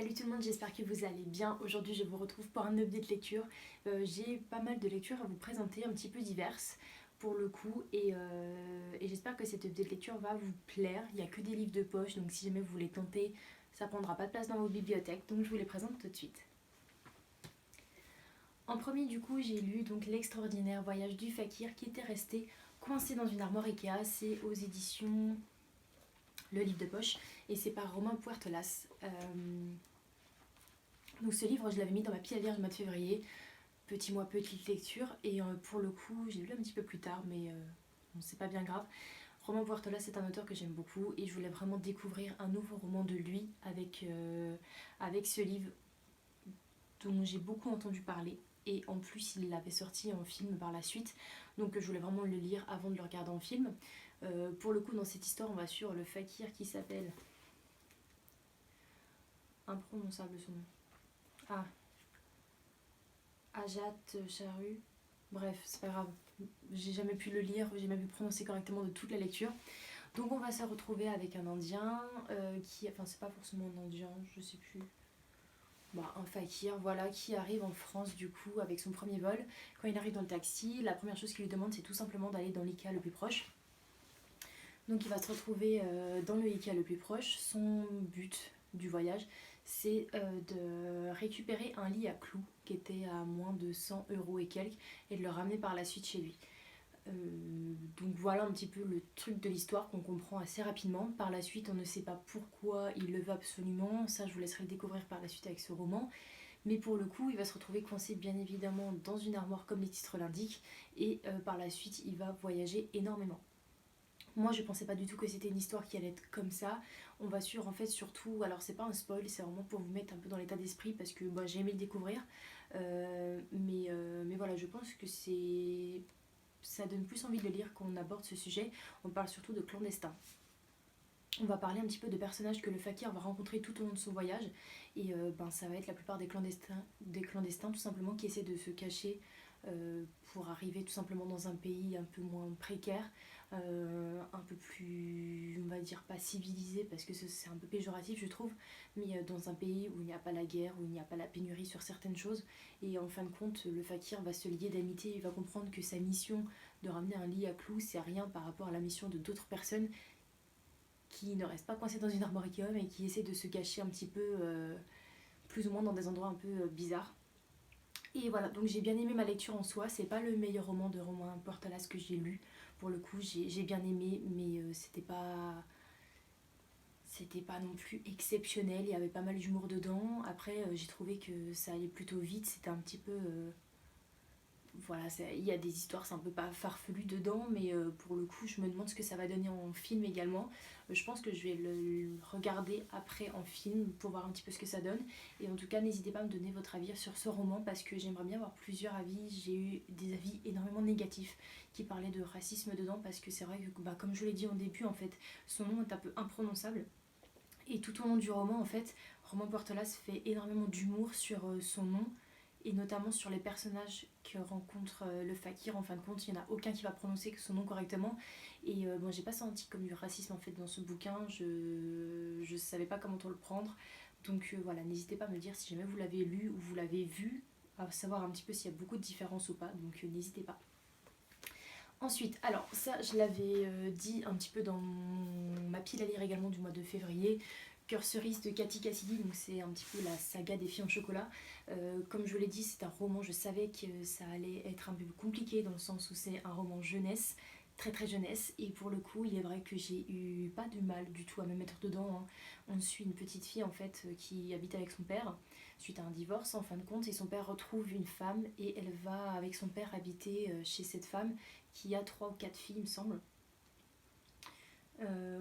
Salut tout le monde, j'espère que vous allez bien. Aujourd'hui je vous retrouve pour un update lecture. J'ai pas mal de lectures à vous présenter, un petit peu diverses pour le coup et j'espère que cette update lecture va vous plaire. Il n'y a que des livres de poche, donc si jamais vous voulez tenter, ça prendra pas de place dans vos bibliothèques, donc je vous les présente tout de suite. En premier du coup j'ai lu donc L'extraordinaire voyage du fakir qui était resté coincé dans une armoire Ikea. C'est aux éditions Le Livre de Poche et c'est par Romain Puertolas. Donc ce livre je l'avais mis dans ma pile à lire du mois de février, petit mois petite lecture, et pour le coup j'ai lu un petit peu plus tard mais bon, c'est pas bien grave. Romain Puertolas c'est un auteur que j'aime beaucoup et je voulais vraiment découvrir un nouveau roman de lui avec ce livre dont j'ai beaucoup entendu parler et en plus il l'avait sorti en film par la suite, donc je voulais vraiment le lire avant de le regarder en film. Pour le coup dans cette histoire on va sur le fakir qui s'appelle, imprononçable son nom, ah, Ajat Charu, bref c'est pas grave, j'ai jamais pu le lire, j'ai jamais pu prononcer correctement de toute la lecture. Donc on va se retrouver avec un indien enfin c'est pas forcément un indien, je sais plus, bah, un fakir voilà, qui arrive en France du coup avec son premier vol. Quand il arrive dans le taxi, la première chose qu'il lui demande c'est tout simplement d'aller dans l'Ikea le plus proche. Donc il va se retrouver dans le Ikea le plus proche. Son but du voyage c'est de récupérer un lit à clous qui était à moins de 100 € et quelques et de le ramener par la suite chez lui. Donc voilà un petit peu le truc de l'histoire qu'on comprend assez rapidement. Par la suite on ne sait pas pourquoi il le veut absolument, ça je vous laisserai le découvrir par la suite avec ce roman. Mais pour le coup il va se retrouver coincé bien évidemment dans une armoire comme les titres l'indiquent et par la suite il va voyager énormément. Moi je pensais pas du tout que c'était une histoire qui allait être comme ça. On va sur en fait surtout, alors c'est pas un spoil, c'est vraiment pour vous mettre un peu dans l'état d'esprit parce que bah, j'ai aimé le découvrir. Mais voilà, je pense que ça donne plus envie de le lire quand on aborde ce sujet. On parle surtout de clandestins. On va parler un petit peu de personnages que le fakir va rencontrer tout au long de son voyage. Et ça va être la plupart des clandestins tout simplement qui essaient de se cacher pour arriver tout simplement dans un pays un peu moins précaire, un peu plus, on va dire, pas civilisé parce que c'est un peu péjoratif je trouve, mais dans un pays où il n'y a pas la guerre, où il n'y a pas la pénurie sur certaines choses. Et en fin de compte, le fakir va se lier d'amitié, il va comprendre que sa mission de ramener un lit à clous, c'est rien par rapport à la mission de d'autres personnes qui ne restent pas coincées dans une arboretum et qui essaient de se cacher un petit peu, plus ou moins dans des endroits un peu bizarres. Et voilà, donc j'ai bien aimé ma lecture en soi. C'est pas le meilleur roman de Romain Puertolas que j'ai lu. Pour le coup, j'ai bien aimé, mais c'était pas non plus exceptionnel. Il y avait pas mal d'humour dedans. Après, j'ai trouvé que ça allait plutôt vite. C'était un petit peu voilà, il y a des histoires, c'est un peu pas farfelu dedans, mais pour le coup, je me demande ce que ça va donner en film également. Je pense que je vais le regarder après en film pour voir un petit peu ce que ça donne. Et en tout cas, n'hésitez pas à me donner votre avis sur ce roman parce que j'aimerais bien avoir plusieurs avis. J'ai eu des avis énormément négatifs qui parlaient de racisme dedans parce que c'est vrai que, bah, comme je l'ai dit en début, en fait, son nom est un peu imprononçable. Et tout au long du roman, en fait, Romain Portelas fait énormément d'humour sur son nom et notamment sur les personnages que rencontre le fakir. En fin de compte, il n'y en a aucun qui va prononcer son nom correctement. Et bon, j'ai pas senti comme du racisme en fait dans ce bouquin. Je savais pas comment le prendre. Donc voilà, n'hésitez pas à me dire si jamais vous l'avez lu ou vous l'avez vu, à savoir un petit peu s'il y a beaucoup de différences ou pas. Donc n'hésitez pas. Ensuite, alors ça je l'avais dit un petit peu dans ma pile à lire également du mois de février, Cœur cerise de Cathy Cassidy, donc c'est un petit peu la saga des filles en chocolat. Comme je l'ai dit, c'est un roman, je savais que ça allait être un peu compliqué dans le sens où c'est un roman jeunesse, très très jeunesse, et pour le coup il est vrai que j'ai eu pas de mal du tout à me mettre dedans, hein. On suit une petite fille en fait qui habite avec son père suite à un divorce en fin de compte, et son père retrouve une femme et elle va avec son père habiter chez cette femme qui a 3 ou 4 filles il me semble.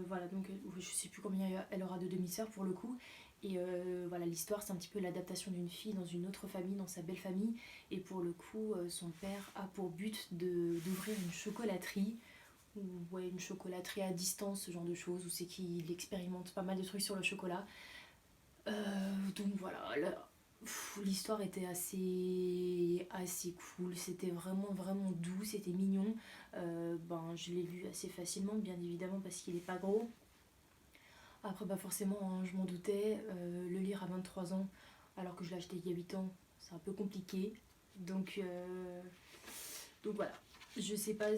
Voilà, donc je sais plus combien elle aura de demi-sœurs pour le coup. Et voilà, l'histoire c'est un petit peu l'adaptation d'une fille dans une autre famille, dans sa belle famille. Et pour le coup, son père a pour but d'ouvrir une chocolaterie, ou ouais, une chocolaterie à distance, ce genre de choses, où c'est qu'il expérimente pas mal de trucs sur le chocolat. Donc voilà, l'histoire était assez cool, c'était vraiment vraiment doux, c'était mignon. Je l'ai lu assez facilement, bien évidemment, parce qu'il n'est pas gros. Après, bah forcément, hein, je m'en doutais, le lire à 23 ans, alors que je l'ai acheté il y a 8 ans, c'est un peu compliqué. Donc, euh, donc voilà. Je sais pas,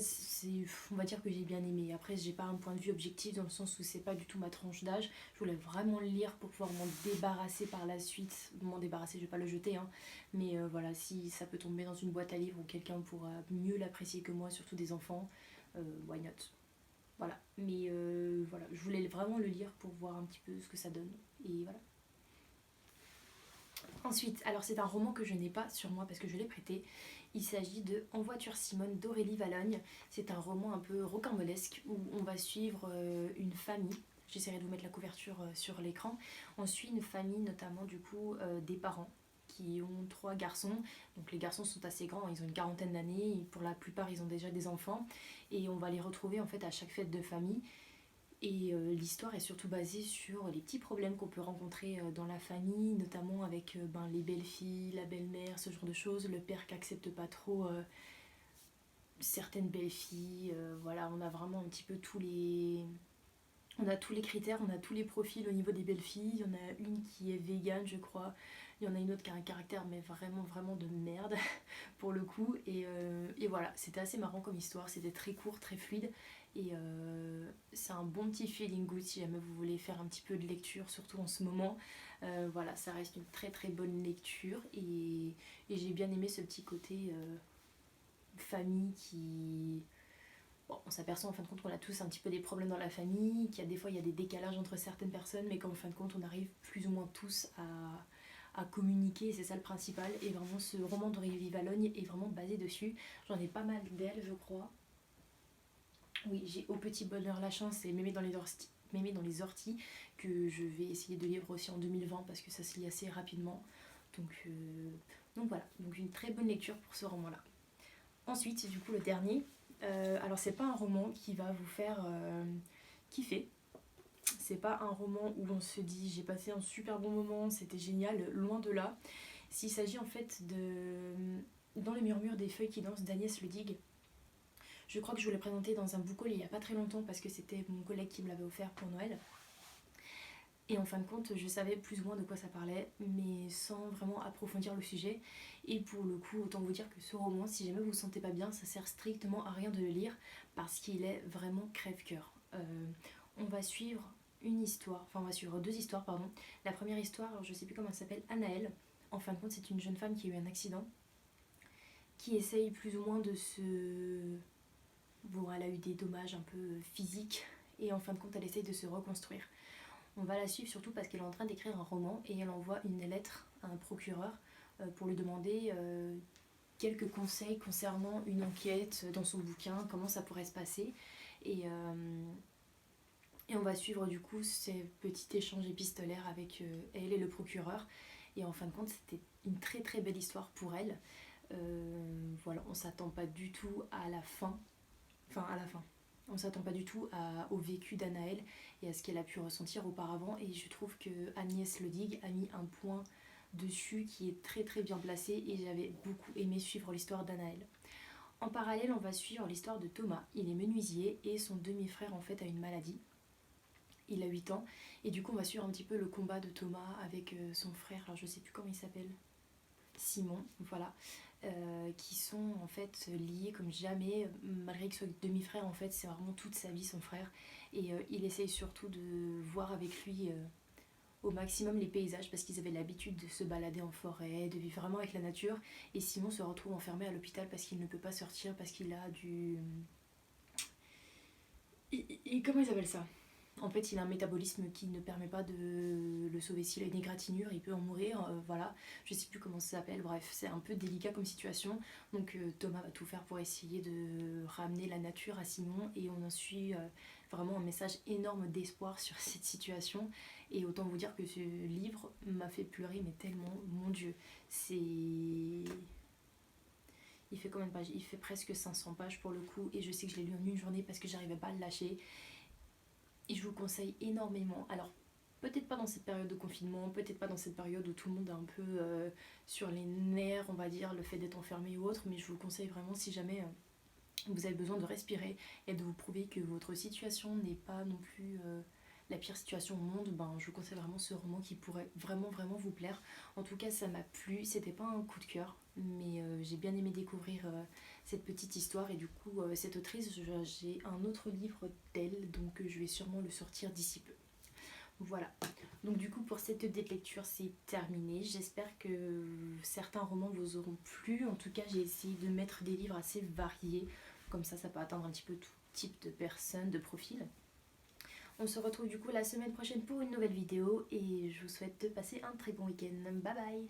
on va dire que j'ai bien aimé. Après, j'ai pas un point de vue objectif dans le sens où c'est pas du tout ma tranche d'âge. Je voulais vraiment le lire pour pouvoir m'en débarrasser par la suite. M'en débarrasser, je vais pas le jeter, hein. Mais voilà, si ça peut tomber dans une boîte à livres où quelqu'un pourra mieux l'apprécier que moi, surtout des enfants, why not? Voilà. Mais voilà, je voulais vraiment le lire pour voir un petit peu ce que ça donne. Et voilà. Ensuite, alors c'est un roman que je n'ai pas sur moi parce que je l'ai prêté. Il s'agit de En voiture Simone d'Aurélie Valogne. C'est un roman un peu rocambolesque où on va suivre une famille. J'essaierai de vous mettre la couverture sur l'écran. On suit une famille, notamment du coup des parents qui ont 3 garçons. Donc les garçons sont assez grands, ils ont une quarantaine d'années. Pour la plupart, ils ont déjà des enfants. Et on va les retrouver en fait à chaque fête de famille. Et l'histoire est surtout basée sur les petits problèmes qu'on peut rencontrer dans la famille, notamment avec les belles-filles, la belle-mère, ce genre de choses, le père qui accepte pas trop certaines belles-filles. Voilà, on a vraiment un petit peu on a tous les critères, on a tous les profils au niveau des belles-filles. Il y en a une qui est végane, je crois. Il y en a une autre qui a un caractère, mais vraiment, vraiment de merde, pour le coup. Et voilà, c'était assez marrant comme histoire. C'était très court, très fluide. Et c'est un bon petit feeling good si jamais vous voulez faire un petit peu de lecture, surtout en ce moment. Voilà, ça reste une très très bonne lecture. Et j'ai bien aimé ce petit côté famille qui, bon, on s'aperçoit en fin de compte qu'on a tous un petit peu des problèmes dans la famille, qu'il y a des fois il y a des décalages entre certaines personnes, mais qu'en fin de compte on arrive plus ou moins tous à communiquer, c'est ça le principal. Et vraiment ce roman d'Aurélie Valogne est vraiment basé dessus. J'en ai pas mal d'elle, je crois. Oui, j'ai Au petit bonheur la chance et Mémé dans les orties, que je vais essayer de lire aussi en 2020 parce que ça se lit assez rapidement. Donc, euh, donc voilà, donc une très bonne lecture pour ce roman-là. Ensuite, du coup, le dernier, alors c'est pas un roman qui va vous faire kiffer. C'est pas un roman où on se dit j'ai passé un super bon moment, c'était génial, loin de là. S'il s'agit en fait de Dans les murmures des feuilles qui dansent d'Agnès Ledig. Je crois que je vous l'ai présenté dans un book haul il y a pas très longtemps parce que c'était mon collègue qui me l'avait offert pour Noël. Et en fin de compte, je savais plus ou moins de quoi ça parlait, mais sans vraiment approfondir le sujet. Et pour le coup, autant vous dire que ce roman, si jamais vous vous sentez pas bien, ça sert strictement à rien de le lire parce qu'il est vraiment crève-cœur. On va suivre une histoire, enfin on va suivre 2 histoires, pardon. La première histoire, alors je sais plus comment elle s'appelle, Anaëlle. En fin de compte, c'est une jeune femme qui a eu un accident, qui essaye plus ou moins de se... Bon, elle a eu des dommages un peu physiques, et en fin de compte, elle essaye de se reconstruire. On va la suivre surtout parce qu'elle est en train d'écrire un roman et elle envoie une lettre à un procureur pour lui demander quelques conseils concernant une enquête dans son bouquin, comment ça pourrait se passer. Et, euh, et on va suivre du coup ces petits échanges épistolaires avec elle et le procureur. Et en fin de compte, c'était une très très belle histoire pour elle. Voilà, on s'attend pas du tout à la fin. Enfin, à la fin. On s'attend pas du tout au vécu d'Anaëlle et à ce qu'elle a pu ressentir auparavant. Et je trouve que Agnès Ledig a mis un point dessus qui est très très bien placé et j'avais beaucoup aimé suivre l'histoire d'Anaëlle. En parallèle, on va suivre l'histoire de Thomas. Il est menuisier et son demi-frère en fait a une maladie. Il a 8 ans et du coup on va suivre un petit peu le combat de Thomas avec son frère, alors je sais plus comment il s'appelle, Simon, voilà, qui sont en fait liés comme jamais, malgré que ce soit demi-frère, en fait c'est vraiment toute sa vie son frère, et il essaye surtout de voir avec lui au maximum les paysages parce qu'ils avaient l'habitude de se balader en forêt, de vivre vraiment avec la nature, et Simon se retrouve enfermé à l'hôpital parce qu'il ne peut pas sortir, parce qu'il a du... comment ils appellent ça? En fait, il a un métabolisme qui ne permet pas de le sauver. S'il a une égratignure, il peut en mourir. Voilà, je sais plus comment ça s'appelle. Bref, c'est un peu délicat comme situation. Donc Thomas va tout faire pour essayer de ramener la nature à Simon. Et on en suit vraiment un message énorme d'espoir sur cette situation. Et autant vous dire que ce livre m'a fait pleurer, mais tellement, mon Dieu. C'est... Il fait combien de pages? Il fait presque 500 pages pour le coup. Et je sais que je l'ai lu en une journée parce que j'arrivais pas à le lâcher. Et je vous conseille énormément. Alors, peut-être pas dans cette période de confinement, peut-être pas dans cette période où tout le monde est un peu sur les nerfs, on va dire, le fait d'être enfermé ou autre, mais je vous conseille vraiment si jamais vous avez besoin de respirer et de vous prouver que votre situation n'est pas non plus la pire situation au monde, ben, je vous conseille vraiment ce roman qui pourrait vraiment vraiment vous plaire. En tout cas ça m'a plu, c'était pas un coup de cœur, mais j'ai bien aimé découvrir cette petite histoire et du coup cette autrice, j'ai un autre livre d'elle, donc je vais sûrement le sortir d'ici peu. Voilà, donc du coup pour cette date lecture c'est terminé, j'espère que certains romans vous auront plu, en tout cas j'ai essayé de mettre des livres assez variés, comme ça peut atteindre un petit peu tout type de personnes, de profils. On se retrouve du coup la semaine prochaine pour une nouvelle vidéo et je vous souhaite de passer un très bon week-end. Bye bye.